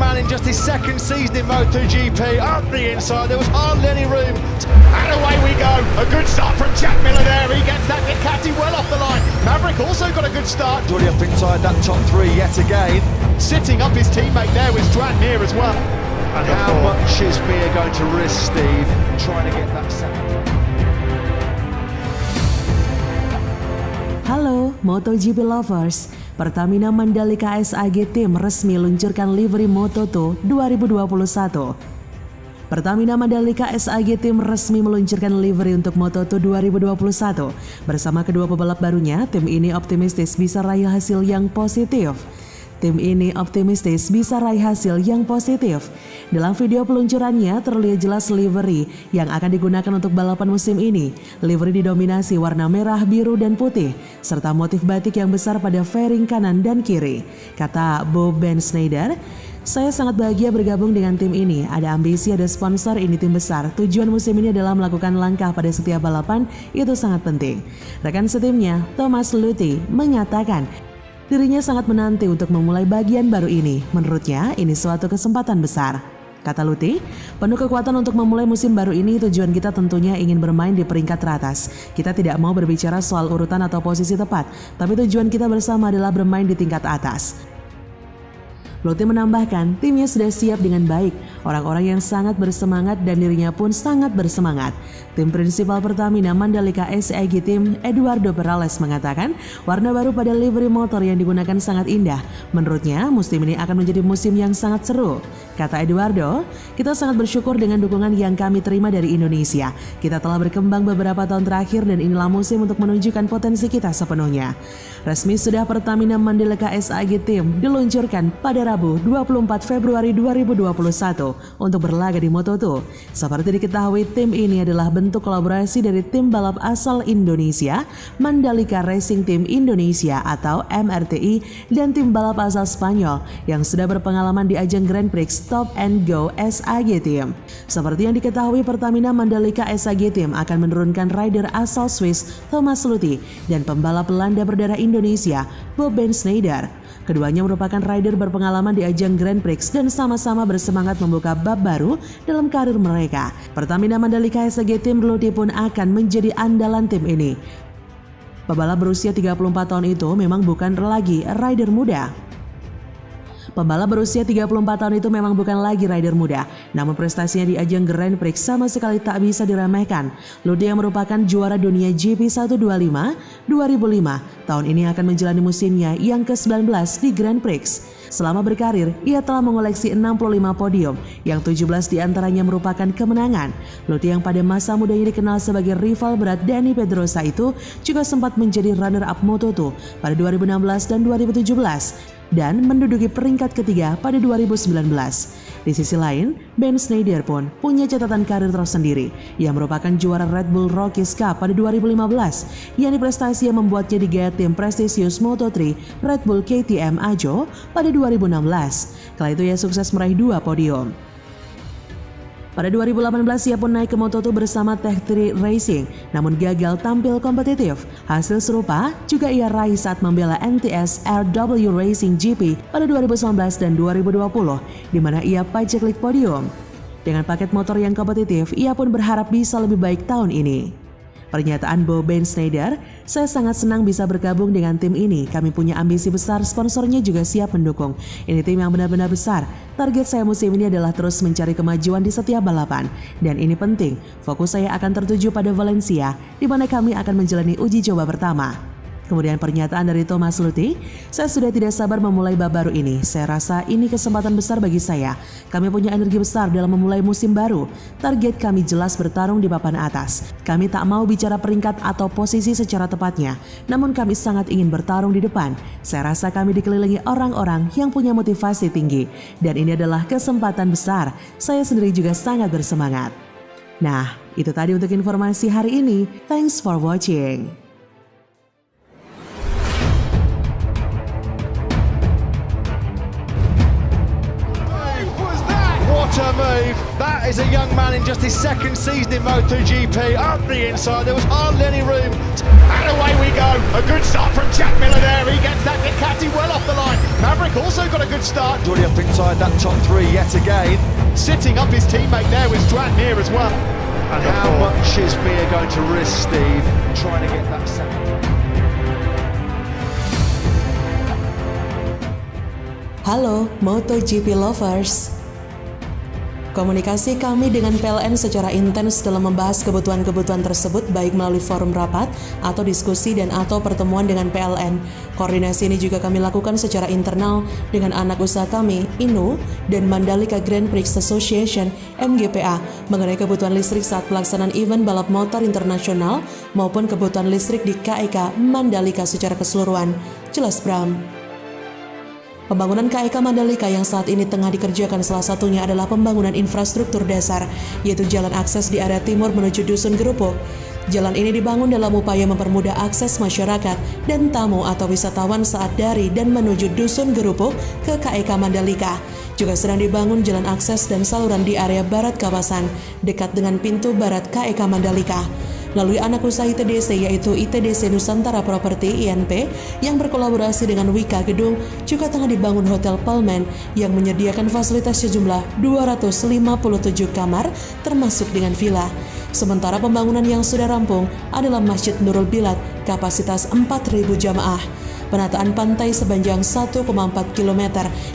man in just his second season in MotoGP. Up the inside, there was hardly any room. And away we go. A good start from Jack Miller there. He gets that Ducati well off the line. Maverick also got a good start. Already up inside that top three yet again. Sitting up his teammate there with Strat near as well. And how much is Mir going to risk, Steve, trying to get that second? Halo MotoGP lovers, Pertamina Mandalika SAG Team resmi luncurkan livery Moto2 2021. Pertamina Mandalika SAG Team resmi meluncurkan livery untuk Moto2 2021. Bersama kedua pebalap barunya, tim ini optimistis bisa raih hasil yang positif. Dalam video peluncurannya terlihat jelas livery yang akan digunakan untuk balapan musim ini. Livery didominasi warna merah, biru, dan putih, serta motif batik yang besar pada fairing kanan dan kiri. Kata Bo Ben Schneider, "Saya sangat bahagia bergabung dengan tim ini. Ada ambisi, ada sponsor, ini tim besar. Tujuan musim ini adalah melakukan langkah pada setiap balapan, itu sangat penting." Rekan setimnya, Thomas Luthi, mengatakan dirinya sangat menanti untuk memulai bagian baru ini. Menurutnya, ini suatu kesempatan besar. Kata Luthi, penuh kekuatan untuk memulai musim baru ini. Tujuan kita tentunya ingin bermain di peringkat teratas. Kita tidak mau berbicara soal urutan atau posisi tepat, tapi tujuan kita bersama adalah bermain di tingkat atas. Luthi menambahkan, timnya sudah siap dengan baik, orang-orang yang sangat bersemangat dan dirinya pun sangat bersemangat. Tim prinsipal Pertamina Mandalika SAG Team, Eduardo Perales, mengatakan warna baru pada livery motor yang digunakan sangat indah. Menurutnya, musim ini akan menjadi musim yang sangat seru. Kata Eduardo, "Kita sangat bersyukur dengan dukungan yang kami terima dari Indonesia. Kita telah berkembang beberapa tahun terakhir dan inilah musim untuk menunjukkan potensi kita sepenuhnya." Resmi sudah Pertamina Mandalika SAG Team diluncurkan pada Rabu 24 Februari 2021 untuk berlaga di Moto2. Seperti diketahui, tim ini adalah bentuk kolaborasi dari tim balap asal Indonesia, Mandalika Racing Team Indonesia atau MRTI, dan tim balap asal Spanyol yang sudah berpengalaman di ajang Grand Prix Stop and Go SAG Team. Seperti yang diketahui, Pertamina Mandalika SAG Team akan menurunkan rider asal Swiss Thomas Luthi dan pembalap Belanda berdarah Indonesia Bo Ben Schneider. Keduanya merupakan rider berpengalaman di ajang Grand Prix dan sama-sama bersemangat membuka bab baru dalam karir mereka. Pertamina Mandalika SAG Team Luthi pun akan menjadi andalan tim ini. Pebalap berusia 34 tahun itu memang bukan lagi rider muda. rider muda, namun prestasinya di ajang Grand Prix sama sekali tak bisa diremehkan. Luthi yang merupakan juara dunia GP 125 2005 tahun ini akan menjalani musimnya yang ke-19 di Grand Prix. Selama berkarir, ia telah mengoleksi 65 podium, yang 17 diantaranya merupakan kemenangan. Luthi yang pada masa mudanya dikenal sebagai rival berat Dani Pedrosa itu juga sempat menjadi runner-up Moto2 pada 2016 dan 2017. Dan menduduki peringkat ketiga pada 2019. Di sisi lain, Ben Schneider pun punya catatan karir tersendiri. Ia merupakan juara Red Bull Rookies Cup pada 2015, yakni prestasi yang membuatnya digayat tim prestisius Moto3 Red Bull KTM Ajo pada 2016. Kala itu ia sukses meraih 2 podium. Pada 2018 ia pun naik ke Moto2 bersama Tech3 Racing, namun gagal tampil kompetitif. Hasil serupa juga ia raih saat membela NTS RW Racing GP pada 2019 dan 2020, di mana ia paceklik podium. Dengan paket motor yang kompetitif, ia pun berharap bisa lebih baik tahun ini. Pernyataan Bo Ben Schneider, "Saya sangat senang bisa bergabung dengan tim ini. Kami punya ambisi besar, sponsornya juga siap mendukung. Ini tim yang benar-benar besar. Target saya musim ini adalah terus mencari kemajuan di setiap balapan. Dan ini penting, fokus saya akan tertuju pada Valencia, di mana kami akan menjalani uji coba pertama." Kemudian pernyataan dari Thomas Luthi, "Saya sudah tidak sabar memulai bab baru ini. Saya rasa ini kesempatan besar bagi saya. Kami punya energi besar dalam memulai musim baru. Target kami jelas bertarung di papan atas. Kami tak mau bicara peringkat atau posisi secara tepatnya, namun kami sangat ingin bertarung di depan. Saya rasa kami dikelilingi orang-orang yang punya motivasi tinggi. Dan ini adalah kesempatan besar. Saya sendiri juga sangat bersemangat." Nah, itu tadi untuk informasi hari ini. Thanks for watching. What a move. That is a young man in just his second season in MotoGP. Up the inside, there was hardly any room. And away we go. A good start from Jack Miller there. He gets that Ducati well off the line. Maverick also got a good start. Already up inside that top three yet again. Sitting up his teammate there was Drat Mir as well. And how much is Mir going to risk, Steve, trying to get that second? Halo MotoGP lovers. Komunikasi kami dengan PLN secara intens dalam membahas kebutuhan-kebutuhan tersebut baik melalui forum rapat atau diskusi dan atau pertemuan dengan PLN. Koordinasi ini juga kami lakukan secara internal dengan anak usaha kami, INU, dan Mandalika Grand Prix Association, MGPA, mengenai kebutuhan listrik saat pelaksanaan event balap motor internasional maupun kebutuhan listrik di KEK Mandalika secara keseluruhan. Jelas Bram. Pembangunan KEK Mandalika yang saat ini tengah dikerjakan salah satunya adalah pembangunan infrastruktur dasar, yaitu jalan akses di area timur menuju Dusun Gerupuk. Jalan ini dibangun dalam upaya mempermudah akses masyarakat dan tamu atau wisatawan saat dari dan menuju Dusun Gerupuk ke KEK Mandalika. Juga sedang dibangun jalan akses dan saluran di area barat kawasan, dekat dengan pintu barat KEK Mandalika. Melalui anak usaha ITDC yaitu ITDC Nusantara Property INP yang berkolaborasi dengan Wika Gedung, juga tengah dibangun Hotel Pullman yang menyediakan fasilitas sejumlah 257 kamar termasuk dengan villa. Sementara pembangunan yang sudah rampung adalah Masjid Nurul Bilad kapasitas 4.000 jamaah. Penataan pantai sepanjang 1,4 km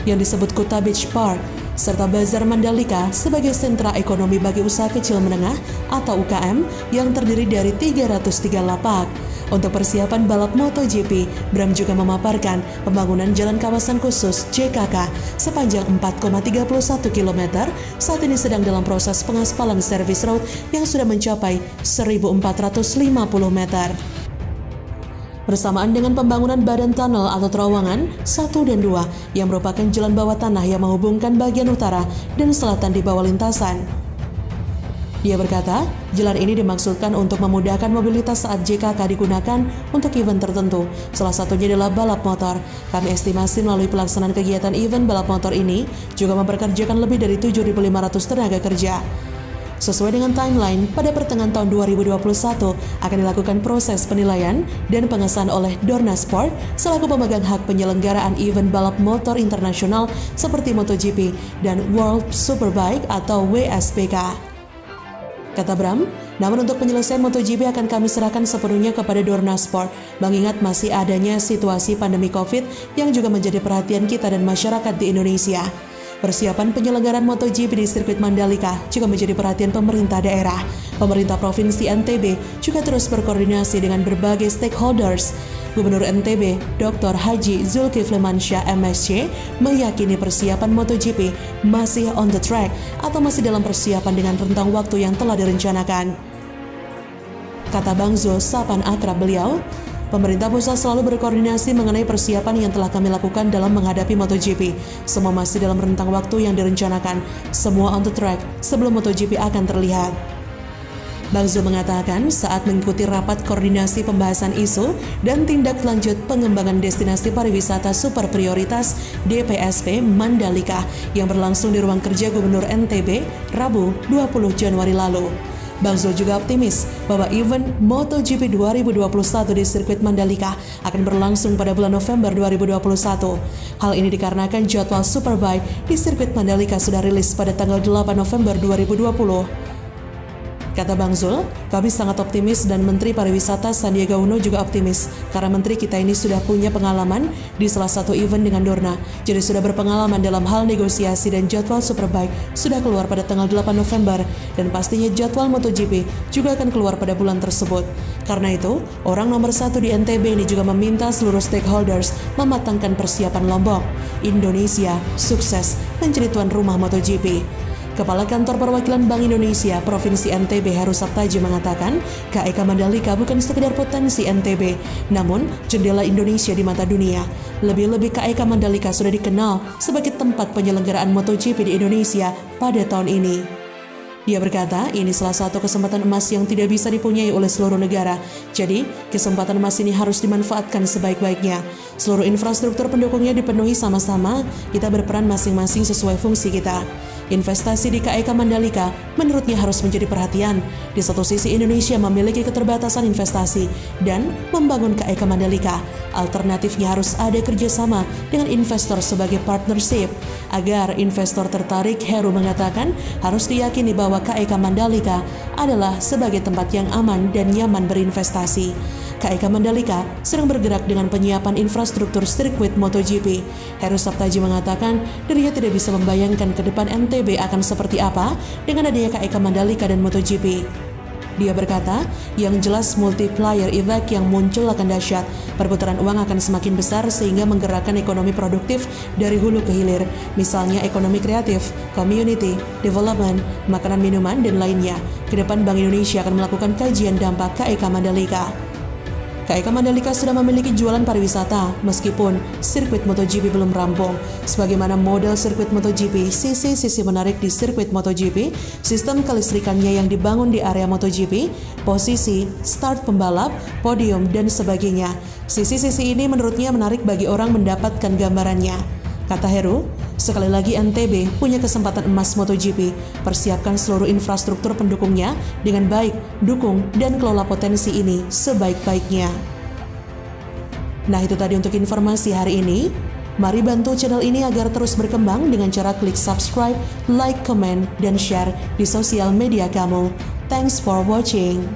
yang disebut Kuta Beach Park, serta Bazar Mandalika sebagai sentra ekonomi bagi usaha kecil menengah atau UKM yang terdiri dari 303 lapak. Untuk persiapan balap MotoGP, Bram juga memaparkan pembangunan jalan kawasan khusus JKK sepanjang 4,31 km saat ini sedang dalam proses pengaspalan service road yang sudah mencapai 1.450 meter. Bersamaan dengan pembangunan badan tunnel atau terowongan 1 dan 2 yang merupakan jalan bawah tanah yang menghubungkan bagian utara dan selatan di bawah lintasan. Dia berkata, jalan ini dimaksudkan untuk memudahkan mobilitas saat JKK digunakan untuk event tertentu. Salah satunya adalah balap motor. Kami estimasi melalui pelaksanaan kegiatan event balap motor ini juga memperkerjakan lebih dari 7.500 tenaga kerja. Sesuai dengan timeline, pada pertengahan tahun 2021 akan dilakukan proses penilaian dan pengesahan oleh Dorna Sport selaku pemegang hak penyelenggaraan event balap motor internasional seperti MotoGP dan World Superbike atau WSBK. Kata Bram, namun untuk penyelesaian MotoGP akan kami serahkan sepenuhnya kepada Dorna Sport. Mengingat masih adanya situasi pandemi COVID yang juga menjadi perhatian kita dan masyarakat di Indonesia. Persiapan penyelenggaraan MotoGP di sirkuit Mandalika juga menjadi perhatian pemerintah daerah. Pemerintah Provinsi NTB juga terus berkoordinasi dengan berbagai stakeholders. Gubernur NTB, Dr. Haji Zulkifli Mansyah MSc, meyakini persiapan MotoGP masih on the track atau masih dalam persiapan dengan rentang waktu yang telah direncanakan. Kata Bang Zul, sapan akrab beliau, pemerintah pusat selalu berkoordinasi mengenai persiapan yang telah kami lakukan dalam menghadapi MotoGP. Semua masih dalam rentang waktu yang direncanakan. Semua on the track sebelum MotoGP akan terlihat. Bang Zul mengatakan saat mengikuti rapat koordinasi pembahasan isu dan tindak lanjut pengembangan destinasi pariwisata super prioritas DPSP Mandalika yang berlangsung di ruang kerja Gubernur NTB Rabu 20 Januari lalu. Bang Zul juga optimis bahwa event MotoGP 2021 di sirkuit Mandalika akan berlangsung pada bulan November 2021. Hal ini dikarenakan jadwal Superbike di sirkuit Mandalika sudah rilis pada tanggal 8 November 2020. Kata Bang Zul, kami sangat optimis dan Menteri Pariwisata Sandiaga Uno juga optimis karena Menteri kita ini sudah punya pengalaman di salah satu event dengan Dorna. Jadi sudah berpengalaman dalam hal negosiasi dan jadwal Superbike sudah keluar pada tanggal 8 November dan pastinya jadwal MotoGP juga akan keluar pada bulan tersebut. Karena itu, orang nomor 1 di NTB ini juga meminta seluruh stakeholders mematangkan persiapan Lombok. Indonesia sukses menjadi tuan rumah MotoGP. Kepala Kantor Perwakilan Bank Indonesia Provinsi NTB Heru Saptaji mengatakan KEK Mandalika bukan sekedar potensi NTB, namun jendela Indonesia di mata dunia. Lebih-lebih KEK Mandalika sudah dikenal sebagai tempat penyelenggaraan MotoGP di Indonesia pada tahun ini. Dia berkata, ini salah satu kesempatan emas yang tidak bisa dipunyai oleh seluruh negara. Jadi, kesempatan emas ini harus dimanfaatkan sebaik-baiknya. Seluruh infrastruktur pendukungnya dipenuhi sama-sama, kita berperan masing-masing sesuai fungsi kita. Investasi di KEK Mandalika menurutnya harus menjadi perhatian. Di satu sisi Indonesia memiliki keterbatasan investasi dan membangun KEK Mandalika. Alternatifnya harus ada kerjasama dengan investor sebagai partnership. Agar investor tertarik, Heru mengatakan harus diyakini bahwa KEK Mandalika adalah sebagai tempat yang aman dan nyaman berinvestasi. KEK Mandalika sedang bergerak dengan penyiapan infrastruktur sirkuit MotoGP. Heru Saptaji mengatakan dirinya tidak bisa membayangkan ke depan NTB akan seperti apa dengan adanya KEK Mandalika dan MotoGP. Dia berkata, yang jelas multiplier effect yang muncul akan dahsyat. Perputaran uang akan semakin besar sehingga menggerakkan ekonomi produktif dari hulu ke hilir. Misalnya ekonomi kreatif, community, development, makanan minuman, dan lainnya. Kedepan Bank Indonesia akan melakukan kajian dampak KEK Mandalika. KEK Mandalika sudah memiliki jualan pariwisata, meskipun sirkuit MotoGP belum rampung. Sebagaimana model sirkuit MotoGP, sisi-sisi menarik di sirkuit MotoGP, sistem kelistrikannya yang dibangun di area MotoGP, posisi, start pembalap, podium, dan sebagainya. Sisi-sisi ini menurutnya menarik bagi orang mendapatkan gambarannya. Kata Heru, sekali lagi NTB punya kesempatan emas MotoGP. Persiapkan seluruh infrastruktur pendukungnya dengan baik, dukung dan kelola potensi ini sebaik-baiknya. Nah, itu tadi untuk informasi hari ini. Mari bantu channel ini agar terus berkembang dengan cara klik subscribe, like, comment, dan share di sosial media kamu. Thanks for watching.